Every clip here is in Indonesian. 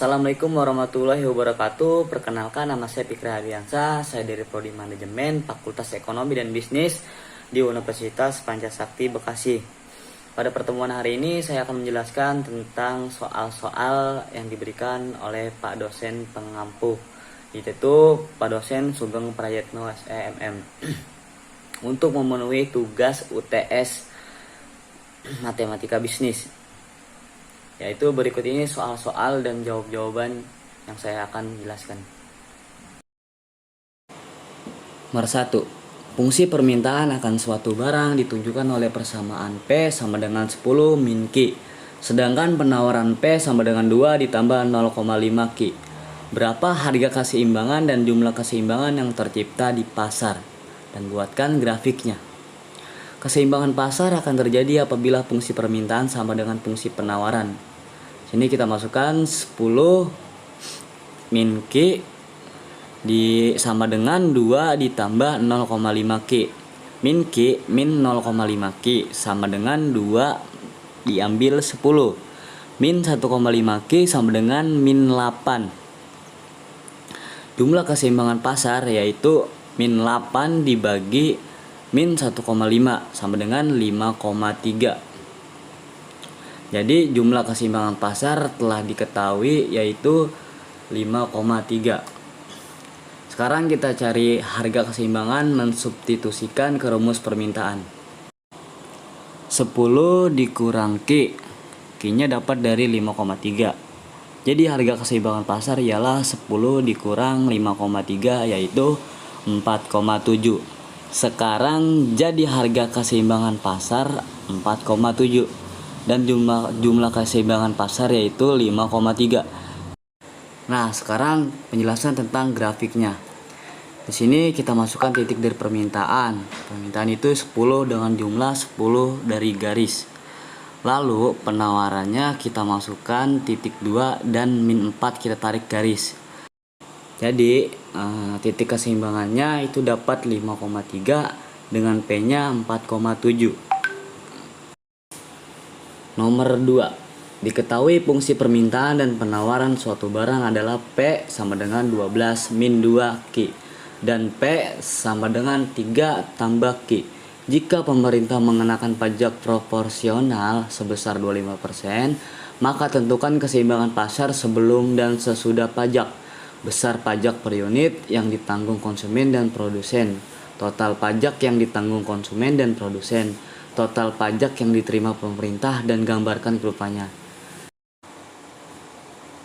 Assalamualaikum warahmatullahi wabarakatuh. Perkenalkan, nama saya Fikri Hadiansyah. Saya dari Prodi Manajemen Fakultas Ekonomi dan Bisnis di Universitas Pancasakti Bekasi. Pada pertemuan hari ini saya akan menjelaskan tentang soal-soal yang diberikan oleh Pak dosen pengampu, yaitu Pak dosen Sugeng Prayetno SEMM untuk memenuhi tugas UTS Matematika Bisnis. Yaitu berikut ini soal-soal dan jawab-jawaban yang saya akan jelaskan. Nomor 1. Fungsi permintaan akan suatu barang ditunjukkan oleh persamaan P sama dengan 10 min Q. Sedangkan penawaran P sama dengan 2 ditambah 0,5 Q. Berapa harga keseimbangan dan jumlah keseimbangan yang tercipta di pasar? Dan buatkan grafiknya. Keseimbangan pasar akan terjadi apabila fungsi permintaan sama dengan fungsi penawaran. Sini kita masukkan 10 min Q sama dengan 2 ditambah 0,5 Q. Min Q min 0,5 Q sama dengan 2 diambil 10. Min 1,5 Q sama dengan min 8. Jumlah keseimbangan pasar yaitu min 8 dibagi min 1,5 sama dengan 5,3. Jadi jumlah keseimbangan pasar telah diketahui yaitu 5,3. Sekarang kita cari harga keseimbangan mensubstitusikan ke rumus permintaan. 10 dikurang Q. Q-nya dapat dari 5,3. Jadi harga keseimbangan pasar ialah 10 dikurang 5,3 yaitu 4,7. Sekarang jadi harga keseimbangan pasar 4,7. Dan jumlah keseimbangan pasar yaitu 5,3. Nah, sekarang penjelasan tentang grafiknya. Di sini kita masukkan titik dari permintaan. Permintaan itu 10 dengan jumlah 10 dari garis. Lalu penawarannya kita masukkan titik 2 dan min 4 kita tarik garis. Jadi titik keseimbangannya itu dapat 5,3 dengan P-nya 4,7. Nomor 2. Diketahui fungsi permintaan dan penawaran suatu barang adalah P sama dengan 12 min 2 Q dan P sama dengan 3 tambah Q. Jika pemerintah mengenakan pajak proporsional sebesar 25%, maka tentukan keseimbangan pasar sebelum dan sesudah pajak. Besar pajak per unit yang ditanggung konsumen dan produsen. Total pajak yang ditanggung konsumen dan produsen. Total pajak yang diterima pemerintah dan gambarkan rupanya.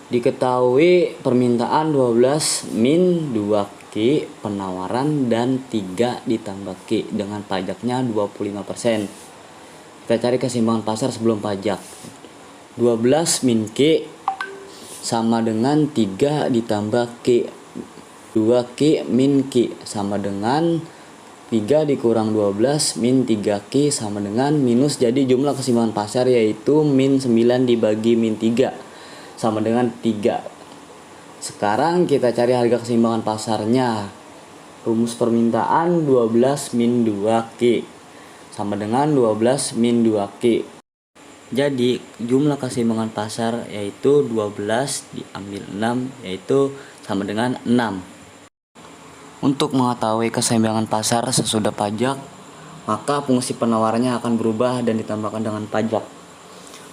Diketahui permintaan 12 min 2 Q, penawaran dan 3 ditambah Q dengan pajaknya 25%. Kita cari keseimbangan pasar sebelum pajak. 12 min Q sama dengan 3 ditambah Q. 2 Q min Q sama dengan 3 dikurang 12 min 3Q sama dengan minus, jadi jumlah keseimbangan pasar yaitu min 9 dibagi min 3 sama dengan 3. Sekarang kita cari harga keseimbangan pasarnya. Rumus permintaan 12 min 2Q sama dengan 12 min 2Q. Jadi jumlah keseimbangan pasar yaitu 12 diambil 6 yaitu sama dengan 6. Untuk mengetahui keseimbangan pasar sesudah pajak, maka fungsi penawarannya akan berubah dan ditambahkan dengan pajak.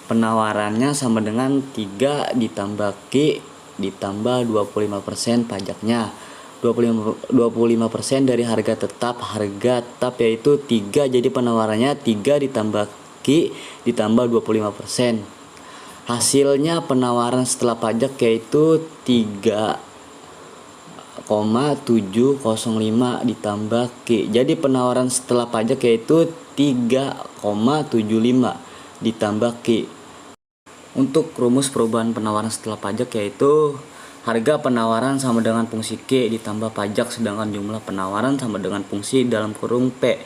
Penawarannya sama dengan 3 ditambah Q ditambah 25% pajaknya. 25% dari harga tetap. Harga tetap yaitu 3, jadi penawarannya 3 ditambah Q ditambah 25%. Hasilnya penawaran setelah pajak yaitu 3,705 ditambah Q. Jadi penawaran setelah pajak yaitu 3,75 ditambah Q. Untuk rumus perubahan penawaran setelah pajak yaitu harga penawaran sama dengan fungsi Q ditambah pajak, sedangkan jumlah penawaran sama dengan fungsi dalam kurung P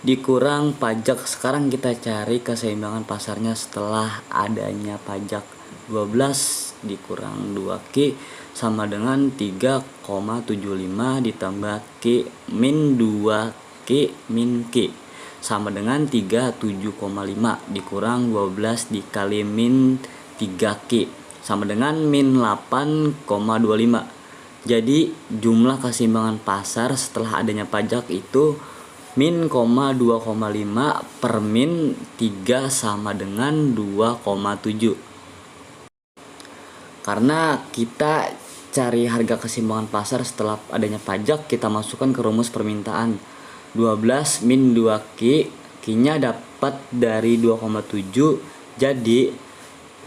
dikurang pajak. Sekarang kita cari keseimbangan pasarnya setelah adanya pajak. 12 dikurang 2Q sama dengan 3,75 ditambah Q min 2Q min Q sama dengan 37,5 dikurang 12 dikali min 3Q sama dengan min 8,25. Jadi jumlah keseimbangan pasar setelah adanya pajak itu min 2,5 per min 3 sama dengan 2,7. Karena kita cari harga keseimbangan pasar setelah adanya pajak, kita masukkan ke rumus permintaan 12 min 2Q, Q-nya dapat dari 2,7, jadi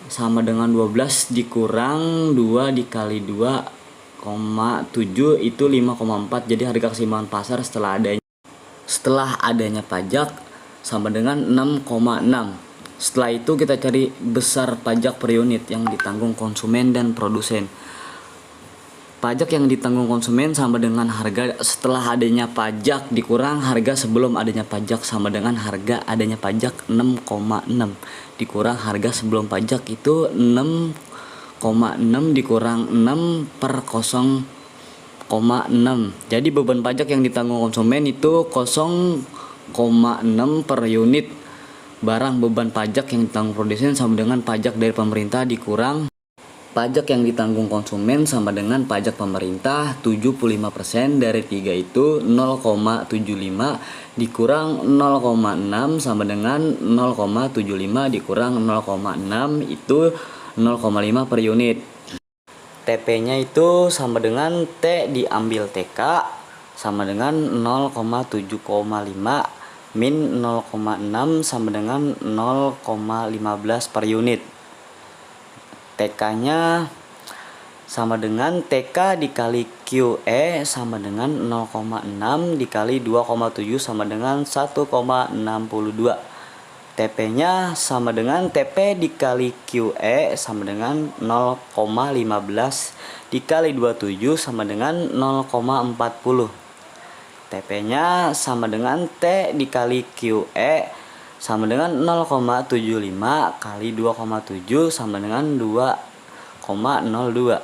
sama dengan 12 dikurang 2 dikali 2,7 itu 5,4. Jadi harga keseimbangan pasar setelah adanya pajak sama dengan 6,6. Setelah itu kita cari besar pajak per unit yang ditanggung konsumen dan produsen. Pajak yang ditanggung konsumen sama dengan harga setelah adanya pajak dikurang harga sebelum adanya pajak sama dengan harga adanya pajak 6,6 dikurang harga sebelum pajak itu 6,6 dikurang 6 per 0,6. Jadi beban pajak yang ditanggung konsumen itu 0,6 per unit barang. Beban pajak yang ditanggung produsen sama dengan pajak dari pemerintah dikurang pajak yang ditanggung konsumen sama dengan pajak pemerintah. 75% dari 3 itu 0,75 dikurang 0,6 sama dengan 0,75 dikurang 0,6 itu 0,5 per unit. TP-nya itu sama dengan T diambil TK sama dengan 0,7,5 min 0,6 sama dengan 0,15 per unit. TK-nya sama dengan TK dikali QE sama dengan 0,6 dikali 2,7 sama dengan 1,62. TP-nya sama dengan TP dikali QE sama dengan 0,15 dikali 27 sama dengan 0,40. TP-nya sama dengan T dikali QE sama dengan 0,75 kali 2,7 sama dengan 2,02.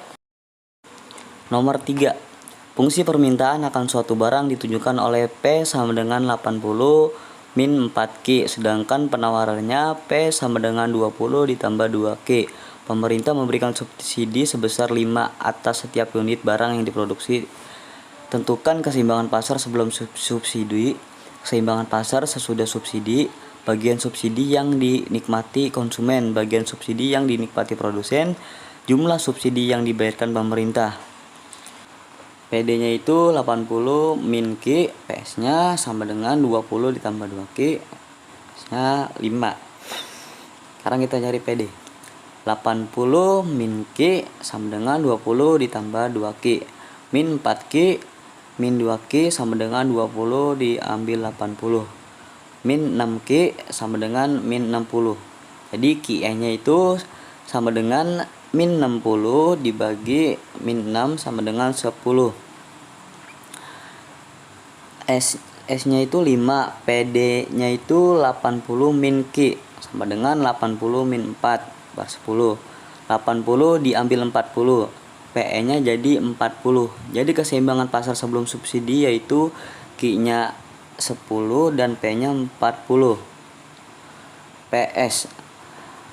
Nomor 3. Fungsi permintaan akan suatu barang ditunjukkan oleh P sama dengan 80 min 4Q, sedangkan penawarannya P sama dengan 20 ditambah 2Q. Pemerintah memberikan subsidi sebesar 5 atas setiap unit barang yang diproduksi. Tentukan keseimbangan pasar sebelum subsidi, keseimbangan pasar sesudah subsidi, bagian subsidi yang dinikmati konsumen, bagian subsidi yang dinikmati produsen, jumlah subsidi yang dibayarkan pemerintah. PD-nya itu 80 min Q, PS-nya sama dengan 20 ditambah 2Q, PS-nya 5. Sekarang kita cari PD. 80 min Q sama dengan 20 ditambah 2Q, min 4Q, min 2Q sama dengan 20 diambil 80. Min 6Q sama dengan min 60. Jadi QE-nya itu sama dengan min 60 dibagi min 6 sama dengan 10. S-nya itu 5, PD-nya itu 80 min Q sama dengan 80 min 4 bar 10. 80 diambil 40. PE-nya jadi 40. Jadi keseimbangan pasar sebelum subsidi yaitu Q-nya 10 dan P-nya 40. PS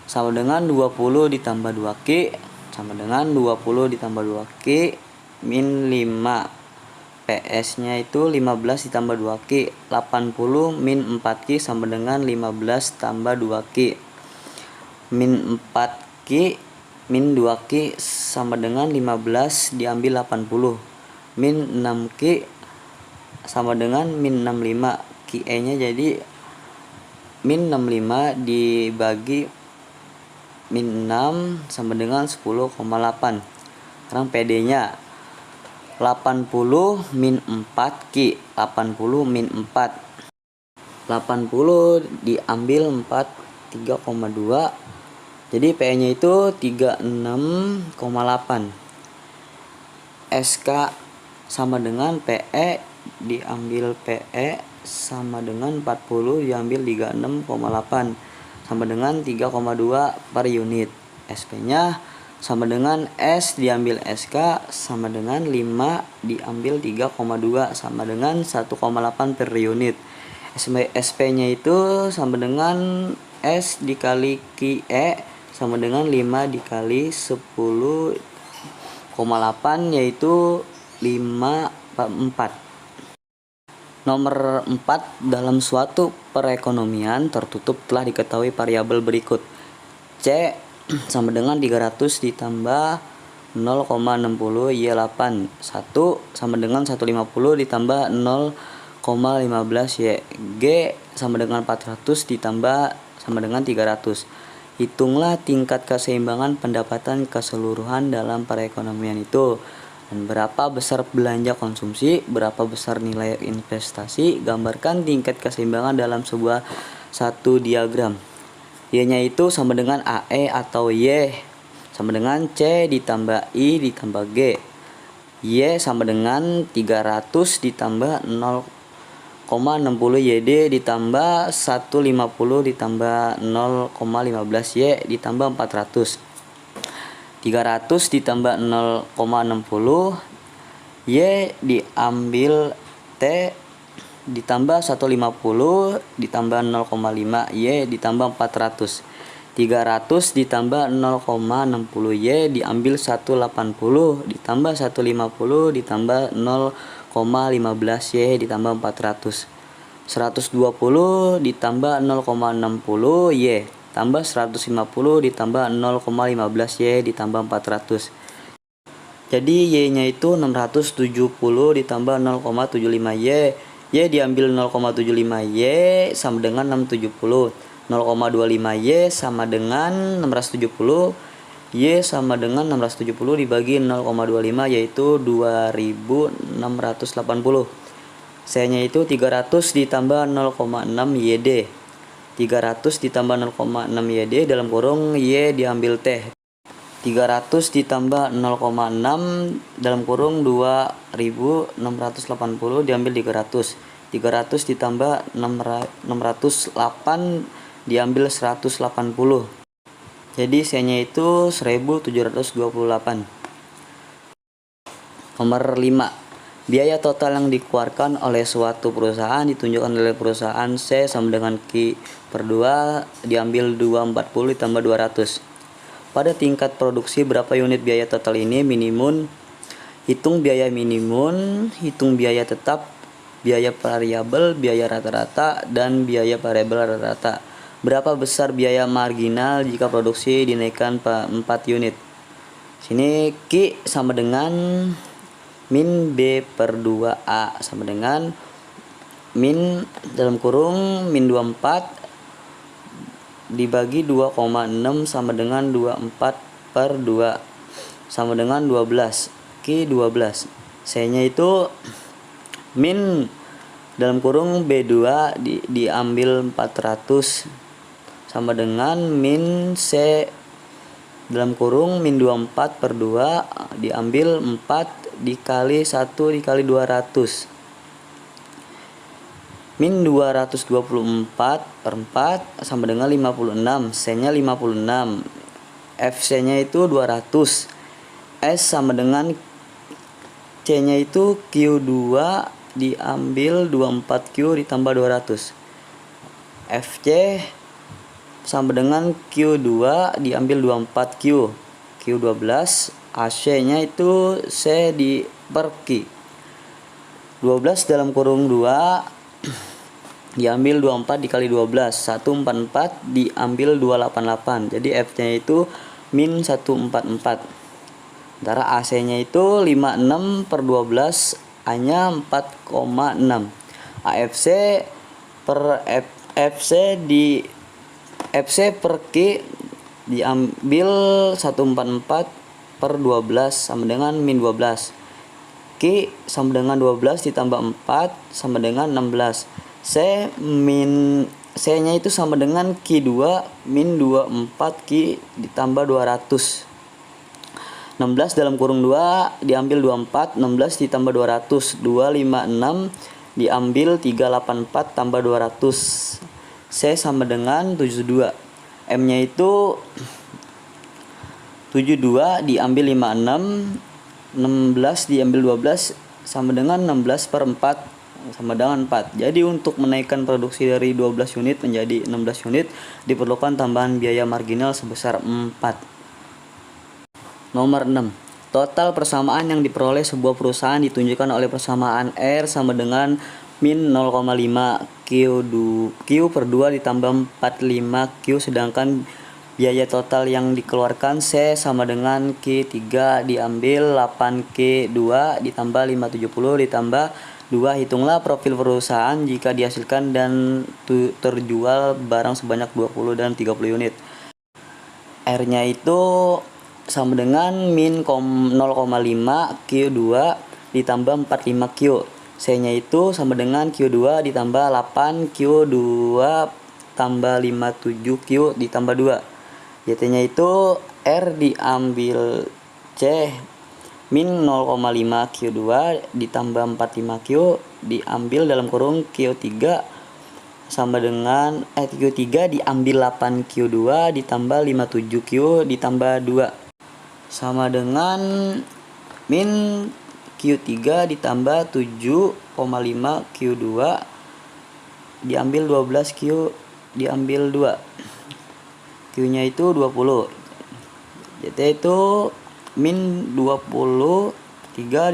sama dengan 20 ditambah 2Q sama dengan 20 ditambah 2Q min 5. PS-nya itu 15 ditambah 2Q, 80 min 4Q sama dengan 15 tambah 2Q. Min 4Q min 2Q sama dengan 15 diambil 80. Min 6Q sama dengan min 65. QE-nya jadi min 65 dibagi min 6 sama dengan 10,8. Sekarang PD-nya 80 min 4Q, 80 min 4. 80 diambil 4 3,2. Jadi PE-nya itu 36,8. SK sama dengan PE diambil PE sama dengan 40 diambil 36,8 sama dengan 3,2 per unit. SP-nya sama dengan S diambil SK sama dengan 5 diambil 3,2 sama dengan 1,8 per unit. SP-nya itu sama dengan S dikali QE sama dengan 5 dikali 10,8 yaitu 54. Nomor 4, dalam suatu perekonomian tertutup telah diketahui variabel berikut. C sama dengan 300 ditambah 0,60 Y8. 1 sama dengan 150 ditambah 0,15 Y. G sama dengan 400 ditambah sama dengan 300. Hitunglah tingkat keseimbangan pendapatan keseluruhan dalam perekonomian itu. Dan berapa besar belanja konsumsi, berapa besar nilai investasi, gambarkan tingkat keseimbangan dalam sebuah satu diagram. Y-nya itu sama dengan AE atau Y sama dengan C ditambah I ditambah G. Y sama dengan 300 ditambah 0,60 YD ditambah 150 ditambah 0,15 Y ditambah 400. 300 ditambah 0,60 Y diambil T ditambah 150 ditambah 0,5 Y ditambah 400. 300 ditambah 0,60 Y diambil 180 ditambah 150 ditambah 0,15 Y ditambah 400. 120 ditambah 0,60 Y tambah 150 ditambah 0,15 Y ditambah 400. Jadi Y-nya itu 670 ditambah 0,75 Y. Y diambil 0,75 Y sama dengan 670. 0,25 Y sama dengan 670. Y sama dengan 670 dibagi 0,25 yaitu 2680. C-nya itu 300 ditambah 0,6 YD. 300 ditambah 0,6 YD dalam kurung Y diambil T. 300 ditambah 0,6 dalam kurung 2680 diambil 300. 300 ditambah 608 diambil 180. Jadi C-nya itu 1728. Nomor 5. Biaya total yang dikeluarkan oleh suatu perusahaan ditunjukkan oleh perusahaan C sama dengan Q per 2 diambil 240 ditambah 200. Pada tingkat produksi berapa unit biaya total ini? Minimum. Hitung biaya minimum, hitung biaya tetap, biaya variabel, biaya rata-rata, dan biaya variabel rata-rata. Berapa besar biaya marginal jika produksi dinaikkan 4 unit? Sini Q sama dengan min B per 2A sama dengan min dalam kurung min 24 dibagi 2,6 sama dengan 24 per 2 sama dengan 12. Q 12. C-nya itu min dalam kurung B2 diambil 400 sama dengan min C dalam kurung min 24 per 2 diambil 4 dikali 1 dikali 200. Min 224 per 4 sama dengan 56. C-nya 56. FC-nya itu 200. S sama dengan C-nya itu Q2 diambil 24Q ditambah 200. FC sama dengan Q2 diambil 24Q. Q12. AC-nya itu C di per Q. 12 dalam kurung 2 diambil 24 dikali 12. 144 diambil 288. Jadi F-nya itu min 144. Sementara AC-nya itu 56 per 12, A-nya 4,6. AFC per FC di FC per Q diambil 144 per 12 sama dengan min 12. Q sama dengan 12 ditambah 4 sama dengan 16. C-nya itu sama dengan Q2 min 24 Q ditambah 200. 16 dalam kurung 2 diambil 24, 16 ditambah 200, 256 diambil 384 tambah 200. C sama dengan 72. M-nya itu 72 diambil 56, 16 diambil 12 sama dengan 16 per 4 sama dengan 4. Jadi untuk menaikkan produksi dari 12 unit menjadi 16 unit diperlukan tambahan biaya marginal sebesar 4. Nomor 6. Total persamaan yang diperoleh sebuah perusahaan ditunjukkan oleh persamaan R sama dengan min 0,5 Q per 2 ditambah 45 Q, sedangkan biaya total yang dikeluarkan C sama dengan Q3 diambil 8 Q2 ditambah 570 ditambah 2. Hitunglah profil perusahaan jika dihasilkan dan terjual barang sebanyak 20 dan 30 unit. R-nya itu sama dengan min 0,5 Q2 ditambah 45 Q. C-nya itu sama dengan Q2 ditambah 8 Q2 tambah 57 Q ditambah 2. YT-nya itu R diambil C min 0,5 Q2 ditambah 45 Q diambil dalam kurung Q3 sama dengan Q3 diambil 8 Q2 ditambah 57 Q ditambah 2 sama dengan min Q3 ditambah 7,5 Q2 diambil 12 Q diambil 2. Q-nya itu 20. Jadi itu min 23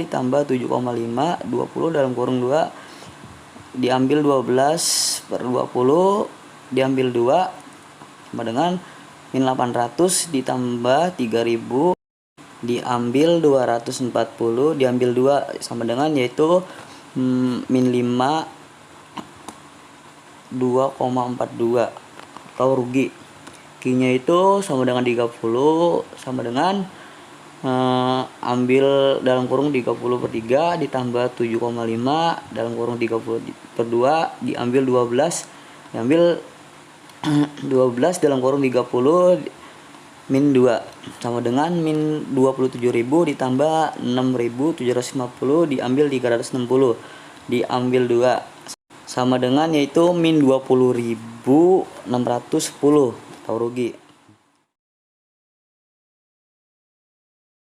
ditambah 7,5 20 dalam kurung 2 diambil 12 per 20 diambil 2 sama dengan min 800 ditambah 3000 diambil 240 diambil 2 sama dengan yaitu min 5 2,42 atau rugi. Q-nya itu sama dengan 30 sama dengan ambil dalam kurung 30 per 3 ditambah 7,5 dalam kurung 30 per 2 diambil 12 diambil 12 dalam kurung 30 min 2 sama dengan min 27.000 ditambah 6.750 diambil 360 diambil 2 sama dengan yaitu min 20.610 atau rugi.